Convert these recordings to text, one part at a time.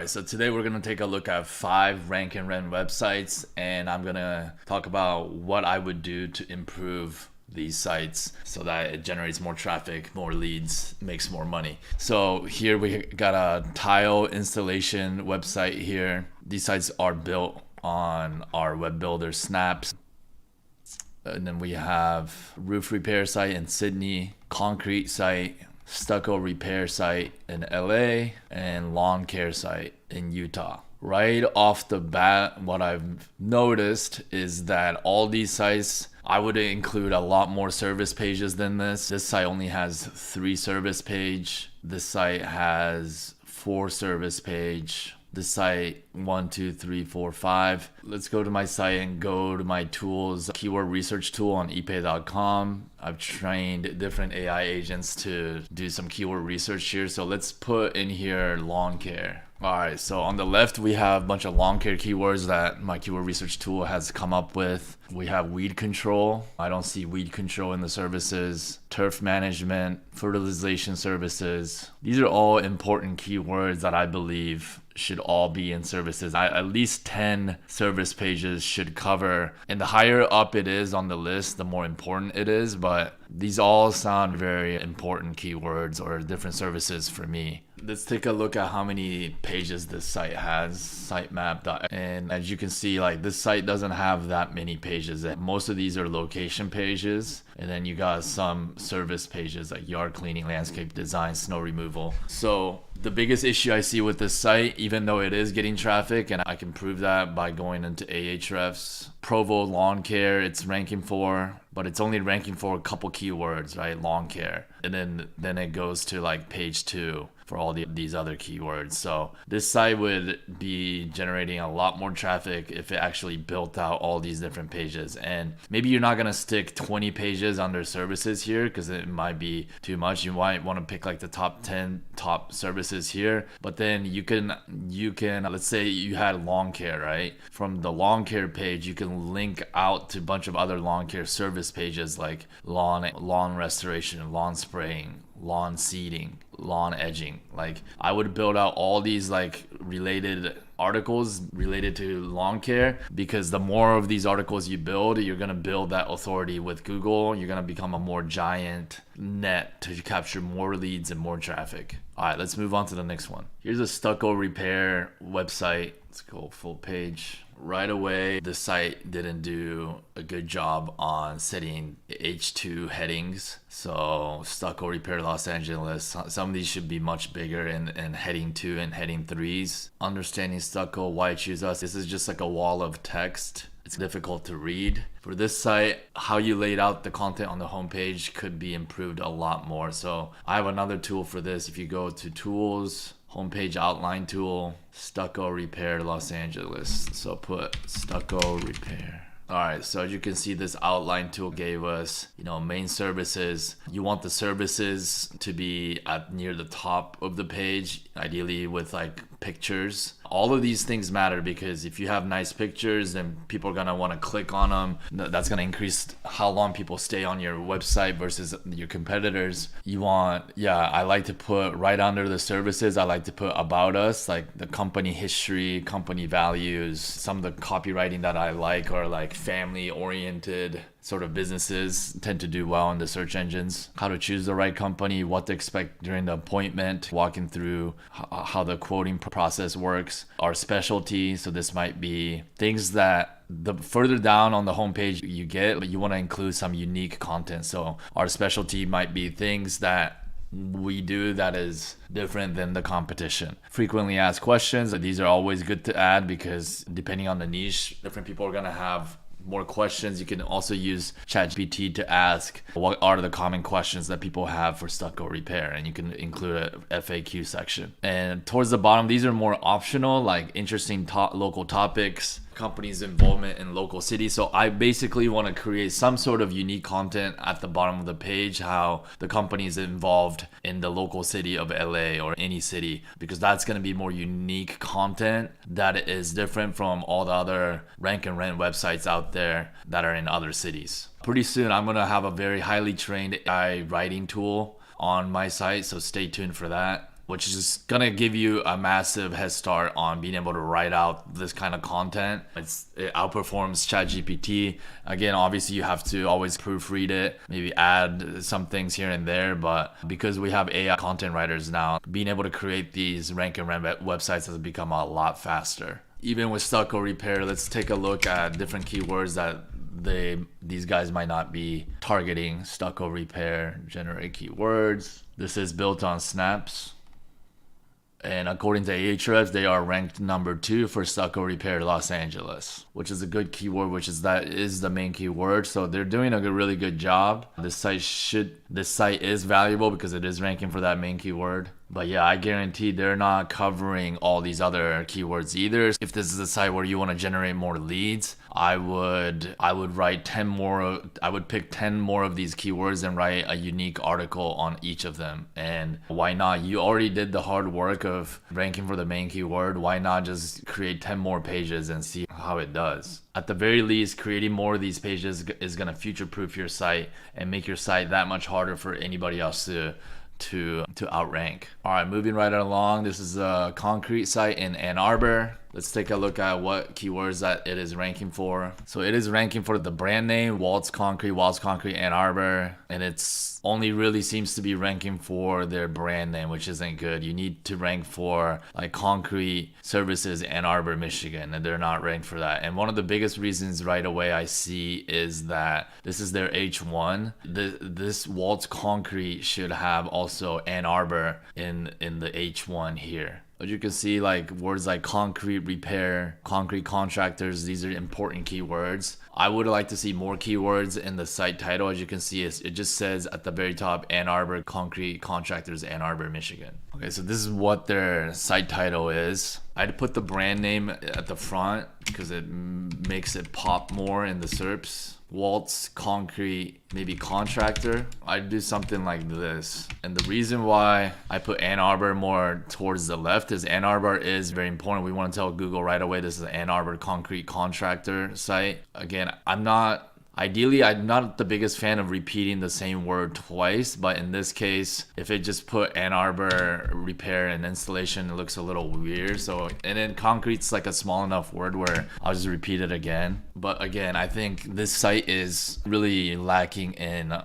So today we're going to take a look at 5 rank and rent websites, and I'm going to talk about what I would do to improve these sites so that it generates more traffic, more leads, makes more money. So here we got a tile installation website here. These sites are built on our web builder Snaps. And then we have roof repair site in Sydney, concrete site, stucco repair site in LA, and lawn care site in Utah. Right off the bat, what I've noticed is that all these sites, I would include a lot more service pages than this. This site only has 3 service page. This site has 4 service page. This site 1, 2, 3, 4, 5. Let's go to my site and go to my tools, keyword research tool on epay.com. I've trained different AI agents to do some keyword research here. So let's put in here lawn care. All right, so on the left, we have a bunch of lawn care keywords that my keyword research tool has come up with. We have weed control. I don't see weed control in the services. Turf management, fertilization services. These are all important keywords that I believe should all be in services. At least 10 service pages should cover. And the higher up it is on the list, the more important it is. But these all sound very important keywords or different services for me. Let's take a look at how many pages this site has, sitemap. And as you can see, like this site doesn't have that many pages. Most of these are location pages. And then you got some service pages like yard cleaning, landscape design, snow removal. So the biggest issue I see with this site, even though it is getting traffic, and I can prove that by going into Ahrefs, Provo lawn care, it's ranking for, but it's only ranking for a couple keywords, right? Lawn care. And then it goes to like page 2 for all these other keywords. So this site would be generating a lot more traffic if it actually built out all these different pages. And maybe you're not gonna stick 20 pages under services here because it might be too much. You might want to pick like the top 10 top services here, but then you can let's say you had lawn care, right? From the lawn care page, you can link out to a bunch of other lawn care service pages like lawn restoration, lawn spraying, lawn seeding, lawn edging. Like I would build out all these like related articles related to lawn care, because the more of these articles you build, you're going to build that authority with Google. You're going to become a more giant net to capture more leads and more traffic. All right, let's move on to the next one. Here's a stucco repair website. Let's go full page. Right away, the site didn't do a good job on setting H2 headings. So stucco repair Los Angeles, some of these should be much bigger in heading 2 and heading 3s. Understanding stucco, why choose us. This is just like a wall of text. It's difficult to read. For this site, how you laid out the content on the homepage could be improved a lot more. So I have another tool for this. If you go to tools, homepage outline tool, stucco repair Los Angeles. So put stucco repair. All right, so as you can see, this outline tool gave us, main services. You want the services to be near the top of the page, ideally with like pictures. All of these things matter because if you have nice pictures, then people are gonna want to click on them. That's gonna increase how long people stay on your website versus your competitors. I like to put right under the services, I like to put about us, like the company history, company values. Some of the copywriting that I like are like family oriented sort of businesses tend to do well in the search engines. How to choose the right company, what to expect during the appointment, walking through how the quoting process works, our specialty. So this might be things that the further down on the homepage you get, but you want to include some unique content. So our specialty might be things that we do that is different than the competition. Frequently asked questions. These are always good to add because depending on the niche, different people are going to have more questions. You can also use ChatGPT to ask what are the common questions that people have for stucco repair, and you can include a FAQ section. And towards the bottom, these are more optional, like interesting local topics, company's involvement in local cities. So I basically want to create some sort of unique content at the bottom of the page, how the company is involved in the local city of LA or any city, because that's going to be more unique content that is different from all the other rank and rent websites out there that are in other cities. Pretty soon I'm going to have a very highly trained AI writing tool on my site, so stay tuned for that. which is gonna give you a massive head start on being able to write out this kind of content. It outperforms ChatGPT. Again, obviously you have to always proofread it, maybe add some things here and there, but because we have AI content writers now, being able to create these rank and rent websites has become a lot faster. Even with stucco repair, let's take a look at different keywords that these guys might not be targeting. Stucco repair, generate keywords. This is built on snaps. And according to Ahrefs, they are ranked number 2 for stucco repair Los Angeles, which is a good keyword, which is the main keyword. So they're doing a really good job. This site is valuable because it is ranking for that main keyword. But yeah, I guarantee they're not covering all these other keywords either. If this is a site where you want to generate more leads, I would write 10 more. I would pick 10 more of these keywords and write a unique article on each of them. And why not? You already did the hard work of ranking for the main keyword. Why not just create 10 more pages and see how it does? At the very least, creating more of these pages is going to future-proof your site and make your site that much harder for anybody else to outrank. All right, moving right along. This is a concrete site in Ann Arbor. Let's take a look at what keywords that it is ranking for. So it is ranking for the brand name, Waltz Concrete, Ann Arbor. And it's only really seems to be ranking for their brand name, which isn't good. You need to rank for like Concrete Services Ann Arbor, Michigan, and they're not ranked for that. And one of the biggest reasons right away I see is that this is their H1. This Waltz Concrete should have also Ann Arbor in the H1 here. As you can see, like words like concrete repair, concrete contractors, these are important keywords. I would like to see more keywords in the site title. As you can see, it just says at the very top, Ann Arbor Concrete Contractors, Ann Arbor, Michigan. Okay, so this is what their site title is. I'd put the brand name at the front because it makes it pop more in the SERPs. Waltz Concrete, maybe contractor. I'd do something like this. And the reason why I put Ann Arbor more towards the left is Ann Arbor is very important. We want to tell Google right away this is an Ann Arbor concrete contractor site. Again, I'm not the biggest fan of repeating the same word twice, but in this case, if it just put Ann Arbor repair and installation, it looks a little weird. So, and then concrete's like a small enough word where I'll just repeat it again. But again, I think this site is really lacking in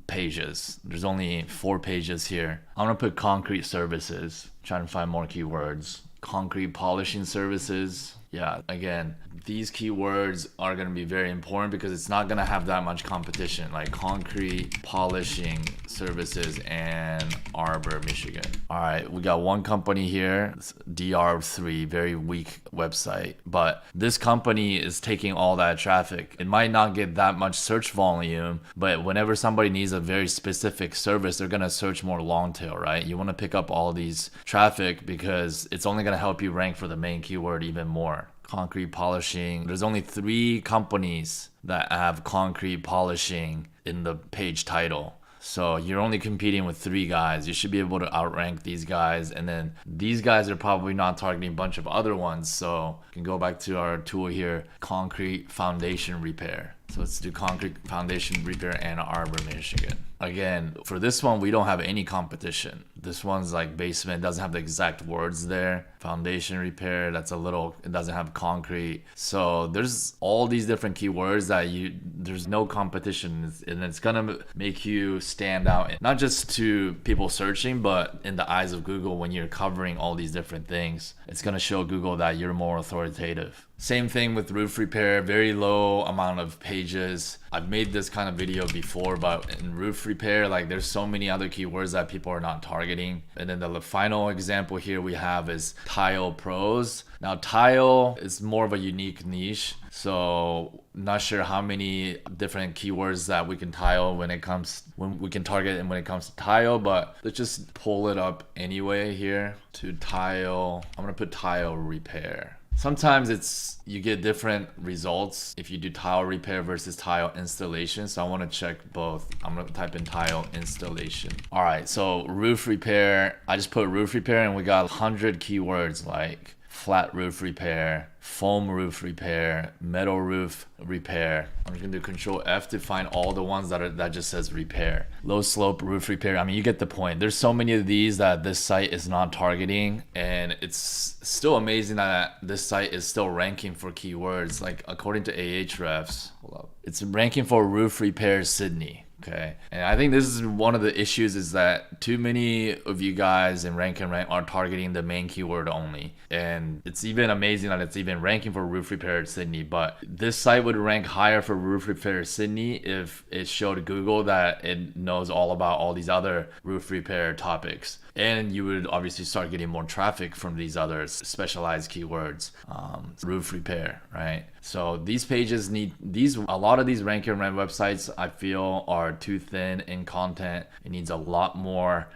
pages. There's only 4 pages here. I'm gonna put concrete services, trying to find more keywords. Concrete polishing services. Yeah, again, these keywords are going to be very important because it's not going to have that much competition, like concrete polishing services Ann Arbor, Michigan. All right, we got one company here, DR3, very weak website, but this company is taking all that traffic. It might not get that much search volume, but whenever somebody needs a very specific service, they're going to search more long tail, right? You want to pick up all these traffic because it's only going to help you rank for the main keyword even more. Concrete polishing. There's only 3 companies that have concrete polishing in the page title. So you're only competing with 3 guys. You should be able to outrank these guys. And then these guys are probably not targeting a bunch of other ones. So we can go back to our tool here, concrete foundation repair. So let's do concrete foundation repair Ann Arbor, Michigan. Again, for this one, we don't have any competition. This one's like basement, doesn't have the exact words there. Foundation repair, it doesn't have concrete. So there's all these different keywords that there's no competition, and it's gonna make you stand out, not just to people searching, but in the eyes of Google when you're covering all these different things. It's gonna show Google that you're more authoritative. Same thing with roof repair, very low amount of pages. I've made this kind of video before, but in roof repair, like there's so many other keywords that people are not targeting. And then the final example here we have is tile pros. Now tile is more of a unique niche, so not sure how many different keywords that we can we can target and when it comes to tile, but let's just pull it up anyway here to tile. I'm gonna put tile repair. Sometimes you get different results if you do tile repair versus tile installation. So I want to check both. I'm going to type in tile installation. All right, so roof repair. I just put roof repair and we got 100 keywords like flat roof repair, foam roof repair, metal roof repair. I'm just gonna do Control F to find all the ones that just says repair. Low slope roof repair. I mean, you get the point. There's so many of these that this site is not targeting, and it's still amazing that this site is still ranking for keywords. Like according to Ahrefs, hold up, it's ranking for roof repair Sydney. Okay, and I think this is one of the issues, is that too many of you guys in Rank and Rank are targeting the main keyword only. And it's even amazing that it's even ranking for roof repair Sydney, but this site would rank higher for roof repair Sydney if it showed Google that it knows all about all these other roof repair topics. And you would obviously start getting more traffic from these other specialized keywords, roof repair, right? So these pages need a lot of these Rank and Rank websites, I feel, are too thin in content. It needs a lot more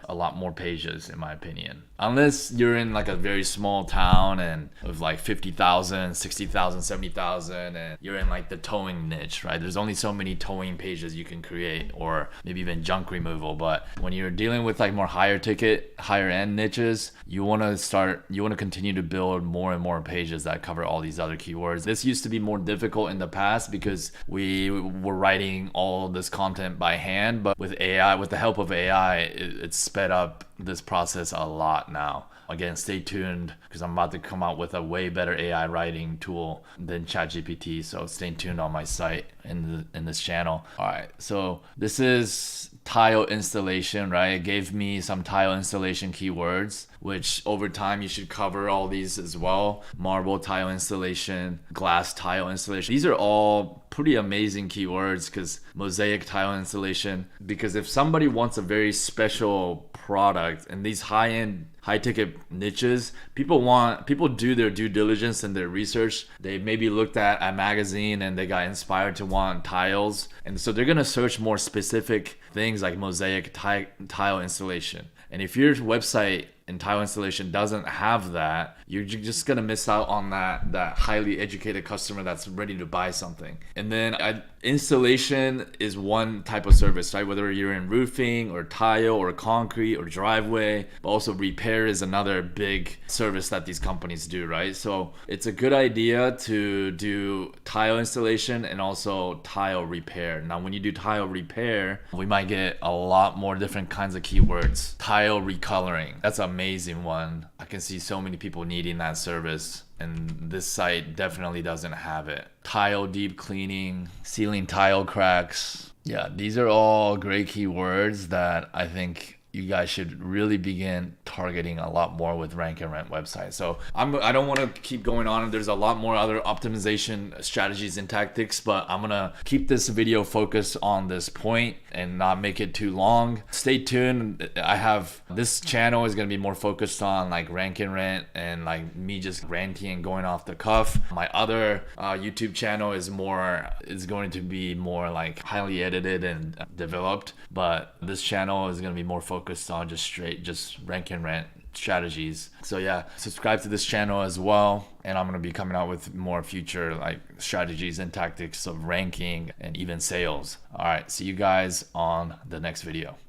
pages, in my opinion. Unless you're in like a very small town and with like 50,000, 60,000, 70,000, and you're in like the towing niche, right? There's only so many towing pages you can create, or maybe even junk removal. But when you're dealing with like more higher ticket, higher end niches, you want to continue to build more and more pages that cover all these other keywords. This used to be more difficult in the past because we were writing all this content by hand, but with AI, with the help of AI, it's sped up this process a lot now. Again, stay tuned because I'm about to come out with a way better AI writing tool than ChatGPT. So stay tuned on my site in this channel. All right, so this is tile installation, right? It gave me some tile installation keywords, which over time you should cover all these as well. Marble tile installation, glass tile installation. These are all pretty amazing keywords, because mosaic tile installation, because if somebody wants a very special product and these high-end high-ticket niches, people do their due diligence and their research. They maybe looked at a magazine and they got inspired to want tiles, and so they're gonna search more specific things like mosaic tile installation. And if your website and tile installation doesn't have that, you're just gonna miss out on that highly educated customer that's ready to buy something. And then installation is one type of service, right? Whether you're in roofing or tile or concrete or driveway, but also repair is another big service that these companies do, right? So it's a good idea to do tile installation and also tile repair. Now, when you do tile repair, we might get a lot more different kinds of keywords. Tile recoloring, that's an amazing one. I can see so many people needing that service, and this site definitely doesn't have it. Tile deep cleaning, sealing tile cracks. Yeah, these are all great keywords that I think you guys should really begin targeting a lot more with Rank and Rank websites. So I don't want to keep going on. There's a lot more other optimization strategies and tactics, but I'm gonna keep this video focused on this point and not make it too long. Stay tuned. This channel is gonna be more focused on like Rank and Rank and like me just ranting and going off the cuff. My other YouTube channel is going to be more like highly edited and developed, but this channel is gonna be more focused on just Rank and Rank strategies. So yeah, subscribe to this channel as well, and I'm gonna be coming out with more future like strategies and tactics of ranking and even sales. All right, see you guys on the next video.